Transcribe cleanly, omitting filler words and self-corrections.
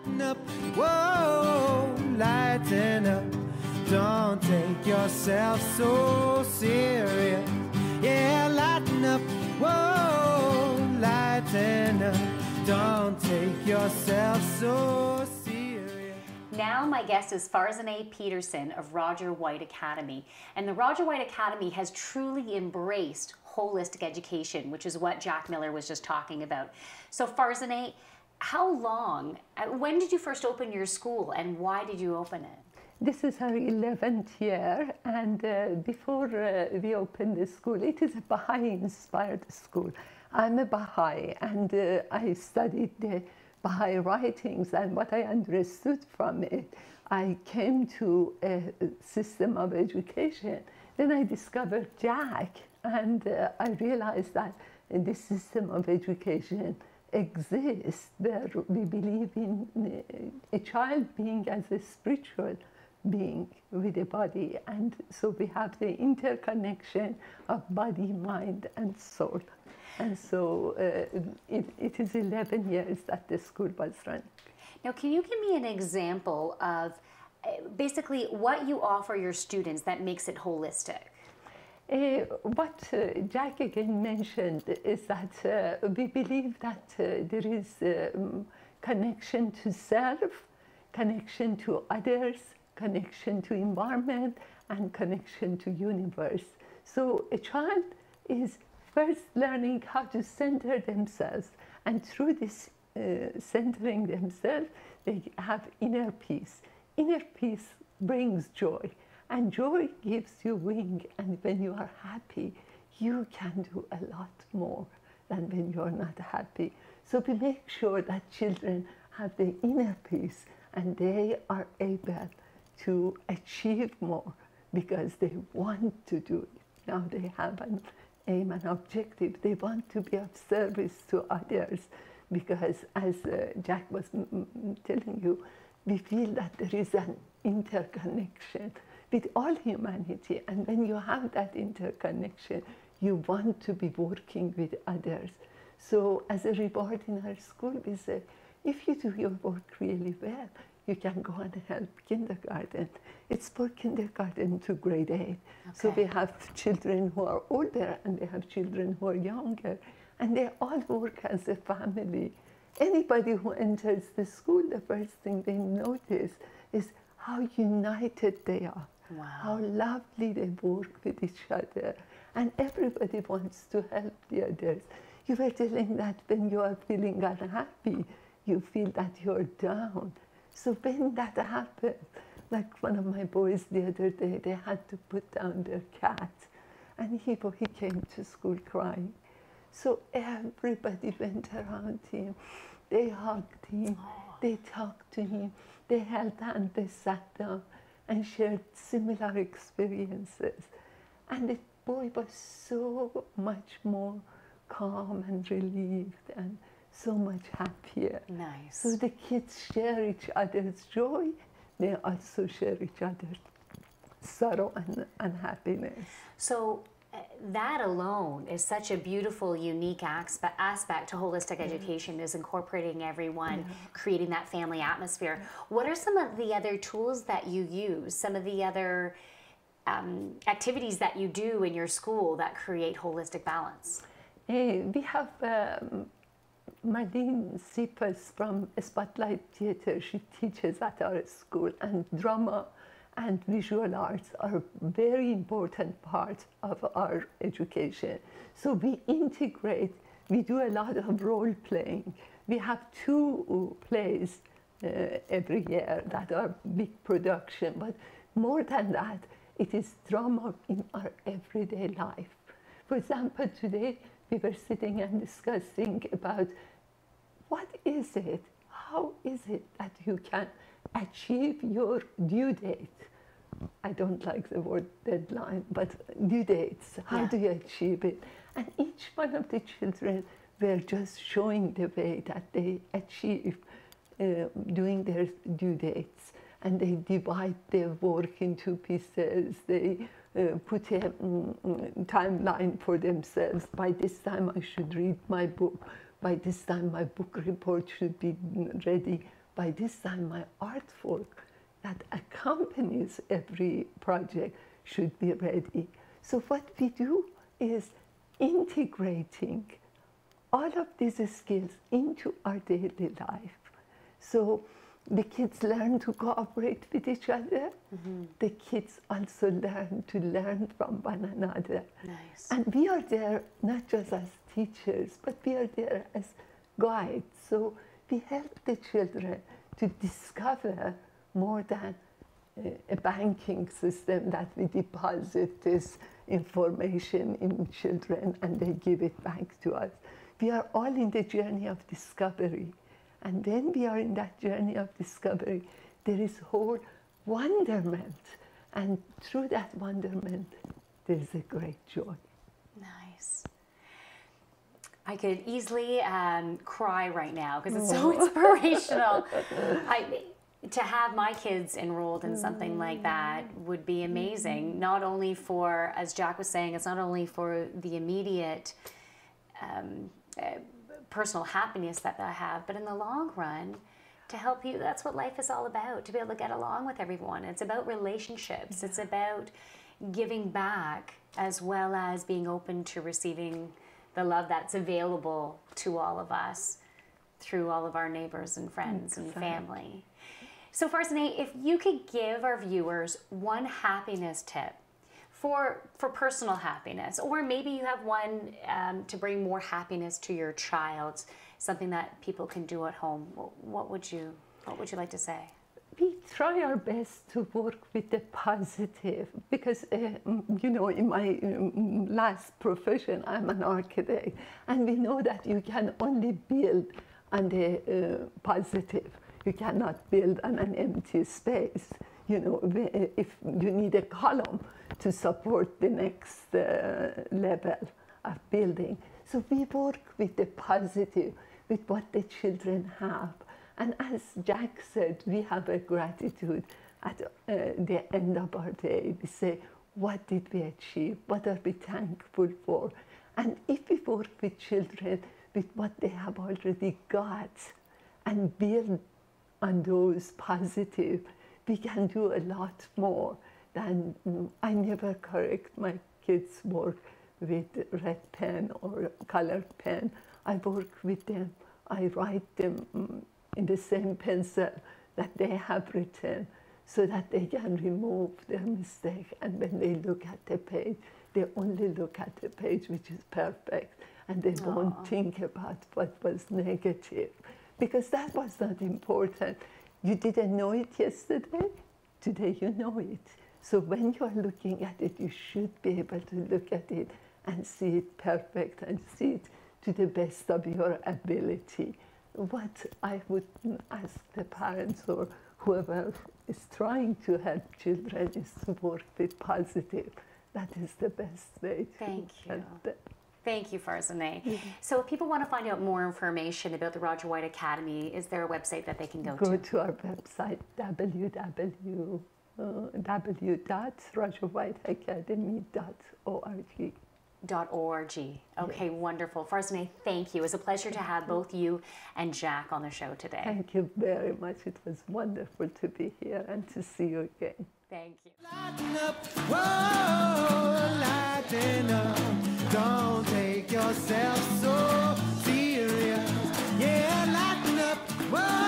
lighten up, whoa, lighten up. Don't take yourself so serious. Yeah, lighten up, whoa, lighten up. Don't take yourself so serious. Now my guest is Farzaneh Peterson of Roger White Academy. And the Roger White Academy has truly embraced holistic education, which is what Jack Miller was just talking about. So Farzaneh, when did you first open your school and why did you open it? This is our 11th year, and before we opened the school, it is a Baha'i-inspired school. I'm a Baha'i, and I studied the Baha'i writings, and what I understood from it, I came to a system of education. Then I discovered Jack, and I realized that this system of education exists where we believe in a child being as a spiritual being with a body, and so we have the interconnection of body, mind, and soul. And so it is 11 years that the school was running. Now, can you give me an example of basically what you offer your students that makes it holistic? What Jack again mentioned is that we believe that there is connection to self, connection to others, connection to environment, and connection to universe. So a child is first learning how to center themselves, and through this centering themselves, they have inner peace. Inner peace brings joy, and joy gives you wing, and when you are happy, you can do a lot more than when you are not happy. So we make sure that children have the inner peace, and they are able to achieve more because they want to do it. Now they have an aim and objective. They want to be of service to others because, as Jack was telling you, we feel that there is an interconnection with all humanity. And when you have that interconnection, you want to be working with others. So as a reward in our school, we say, if you do your work really well, you can go and help kindergarten. It's for kindergarten to grade 8. Okay. So we have children who are older and we have children who are younger, and they all work as a family. Anybody who enters the school, the first thing they notice is how united they are, wow, how lovely they work with each other, and everybody wants to help the others. You were telling that when you are feeling unhappy, you feel that you're down. So when that happened, like one of my boys the other day, they had to put down their cat, and he came to school crying. So everybody went around him, they hugged him, they talked to him, they held hands, they sat down and shared similar experiences. And the boy was so much more calm and relieved and so much happier. Nice. So the kids share each other's joy, they also share each other's sorrow and unhappiness. So that alone is such a beautiful, unique aspect to holistic education, is incorporating everyone, creating that family atmosphere. What are some of the other tools that you use, some of the other activities that you do in your school that create holistic balance? We have Marlene Sipas from Spotlight Theatre. She teaches at our school, and drama and visual arts are very important part of our education. So we integrate, we do a lot of role playing. We have 2 plays every year that are big production, but more than that, it is drama in our everyday life. For example, today we were sitting and discussing about what is it, how is it that you can achieve your due date? I don't like the word deadline, but due dates, how do you achieve it? And each one of the children were just showing the way that they achieve doing their due dates. And they divide their work into pieces. They put a timeline for themselves. By this time I should read my book. By this time my book report should be ready. by this time my artwork that accompanies every project should be ready. So what we do is integrating all of these skills into our daily life. So the kids learn to cooperate with each other. The kids also learn from one another. Nice. And we are there not just as teachers, but we are there as guides. So we help the children to discover more than a banking system that we deposit this information in children and they give it back to us. We are all in the journey of discovery. And when we are in that journey of discovery, there is whole wonderment. And through that wonderment, there is a great joy. Nice. I could easily cry right now because it's so inspirational. To have my kids enrolled in something like that would be amazing. Not only for, as Jack was saying, it's not only for the immediate personal happiness that I have, but in the long run, to help you, that's what life is all about, to be able to get along with everyone. It's about relationships. It's about giving back as well as being open to receiving the love that's available to all of us through all of our neighbors and friends and family. So Farzaneh, if you could give our viewers one happiness tip for personal happiness, or maybe you have one to bring more happiness to your child, something that people can do at home, what would you like to say? We try our best to work with the positive because, you know, in my last profession, I'm an architect, and we know that you can only build on the positive. You cannot build on an empty space. You know, if you need a column to support the next level of building. So we work with the positive, with what the children have. And as Jack said, we have a gratitude at the end of our day. We say, what did we achieve? What are we thankful for? And if we work with children with what they have already got and build on those positive, we can do a lot more than, I never correct my kids' work with red pen or colored pen. I work with them, I write them in the same pencil that they have written so that they can remove their mistake. And when they look at the page, they only look at the page which is perfect, and they won't think about what was negative, because that was not important. You didn't know it yesterday, today you know it. So when you are looking at it, you should be able to look at it and see it perfect and see it to the best of your ability. What I would ask the parents or whoever is trying to help children is to work with positive. That is the best way to Thank you. help them. Thank you, Farzaneh. So if people want to find out more information about the Roger White Academy, is there a website that they can go to? Go to our website, www.rogerwhiteacademy.org. .org. Okay, wonderful. Farzaneh, thank you. It was a pleasure to have both you and Jack on the show today. Thank you very much. It was wonderful to be here and to see you again. Thank you. Lighten up, whoa, lighten up. Don't take yourself so serious. Yeah, lighten up, whoa.